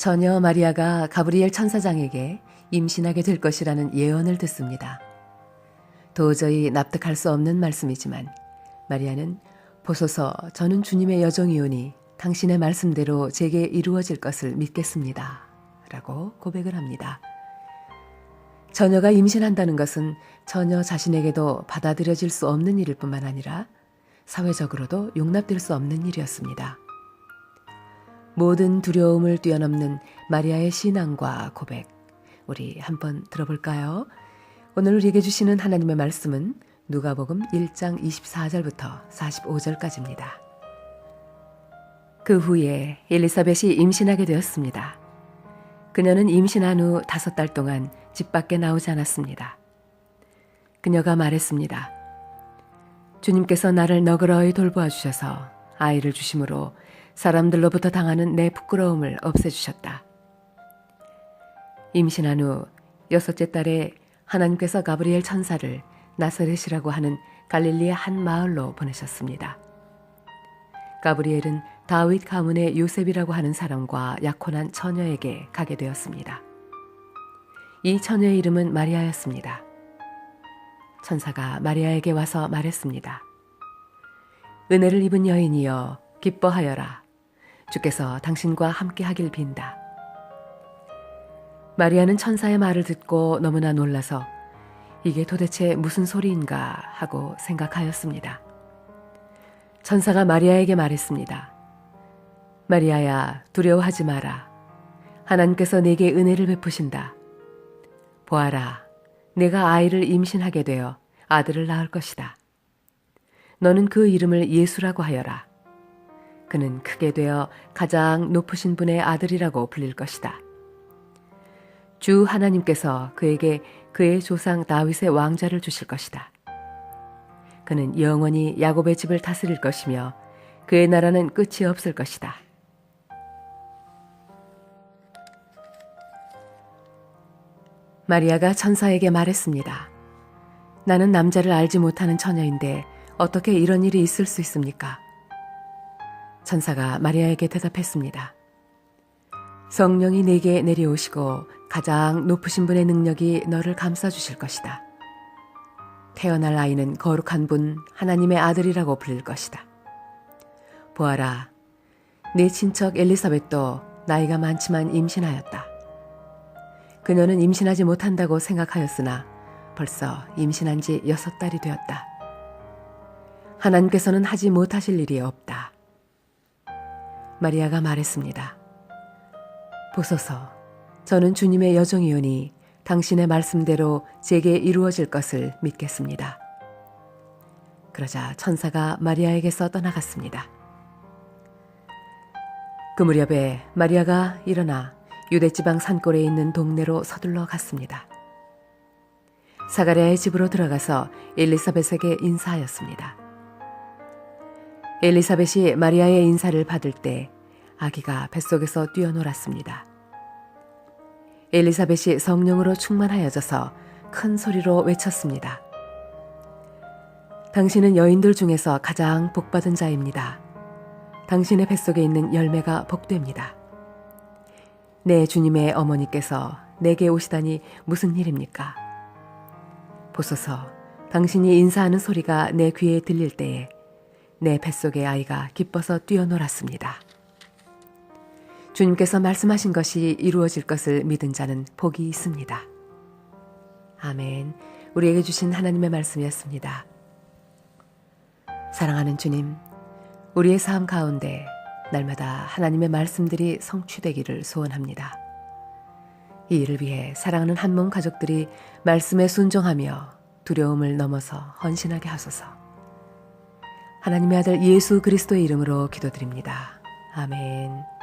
처녀 마리아가 가브리엘 천사장에게 임신하게 될 것이라는 예언을 듣습니다. 도저히 납득할 수 없는 말씀이지만 마리아는 보소서 저는 주님의 여종이오니 당신의 말씀대로 제게 이루어질 것을 믿겠습니다. 라고 고백을 합니다. 처녀가 임신한다는 것은 처녀 자신에게도 받아들여질 수 없는 일일 뿐만 아니라 사회적으로도 용납될 수 없는 일이었습니다. 모든 두려움을 뛰어넘는 마리아의 신앙과 고백, 우리 한번 들어볼까요? 오늘 우리에게 주시는 하나님의 말씀은 누가복음 1장 24절부터 45절까지입니다. 그 후에 엘리사벳이 임신하게 되었습니다. 그녀는 임신한 후 5달 동안 집 밖에 나오지 않았습니다. 그녀가 말했습니다. 주님께서 나를 너그러이 돌보아 주셔서 아이를 주심으로 사람들로부터 당하는 내 부끄러움을 없애주셨다. 임신한 후 6째 달에 하나님께서 가브리엘 천사를 나사렛이라고 하는 갈릴리의 한 마을로 보내셨습니다. 가브리엘은 다윗 가문의 요셉이라고 하는 사람과 약혼한 처녀에게 가게 되었습니다. 이 처녀의 이름은 마리아였습니다. 천사가 마리아에게 와서 말했습니다. 은혜를 입은 여인이여 기뻐하여라. 주께서 당신과 함께 하길 빈다. 마리아는 천사의 말을 듣고 너무나 놀라서 이게 도대체 무슨 소리인가 하고 생각하였습니다. 천사가 마리아에게 말했습니다. 마리아야, 두려워하지 마라. 하나님께서 내게 은혜를 베푸신다. 보아라, 내가 아이를 임신하게 되어 아들을 낳을 것이다. 너는 그 이름을 예수라고 하여라. 그는 크게 되어 가장 높으신 분의 아들이라고 불릴 것이다. 주 하나님께서 그에게 그의 조상 다윗의 왕좌를 주실 것이다. 그는 영원히 야곱의 집을 다스릴 것이며 그의 나라는 끝이 없을 것이다. 마리아가 천사에게 말했습니다. 나는 남자를 알지 못하는 처녀인데 어떻게 이런 일이 있을 수 있습니까? 천사가 마리아에게 대답했습니다. 성령이 내게 내려오시고 가장 높으신 분의 능력이 너를 감싸주실 것이다. 태어날 아이는 거룩한 분 하나님의 아들이라고 불릴 것이다. 보아라, 내 친척 엘리사벳도 나이가 많지만 임신하였다. 그녀는 임신하지 못한다고 생각하였으나 벌써 임신한 지 6달이 되었다. 하나님께서는 하지 못하실 일이 없다. 마리아가 말했습니다. 보소서, 저는 주님의 여종이오니 당신의 말씀대로 제게 이루어질 것을 믿겠습니다. 그러자 천사가 마리아에게서 떠나갔습니다. 그 무렵에 마리아가 일어나 유대지방 산골에 있는 동네로 서둘러 갔습니다. 사가랴의 집으로 들어가서 엘리사벳에게 인사하였습니다. 엘리사벳이 마리아의 인사를 받을 때 아기가 뱃속에서 뛰어놀았습니다. 엘리사벳이 성령으로 충만하여져서 큰 소리로 외쳤습니다. 당신은 여인들 중에서 가장 복받은 자입니다. 당신의 뱃속에 있는 열매가 복됩니다. 내 주님의 어머니께서 내게 오시다니 무슨 일입니까? 보소서, 당신이 인사하는 소리가 내 귀에 들릴 때에 내 뱃속의 아이가 기뻐서 뛰어놀았습니다. 주님께서 말씀하신 것이 이루어질 것을 믿은 자는 복이 있습니다. 아멘. 우리에게 주신 하나님의 말씀이었습니다. 사랑하는 주님, 우리의 삶 가운데 날마다 하나님의 말씀들이 성취되기를 소원합니다. 이 일을 위해 사랑하는 한 몸 가족들이 말씀에 순종하며 두려움을 넘어서 헌신하게 하소서. 하나님의 아들 예수 그리스도의 이름으로 기도드립니다. 아멘.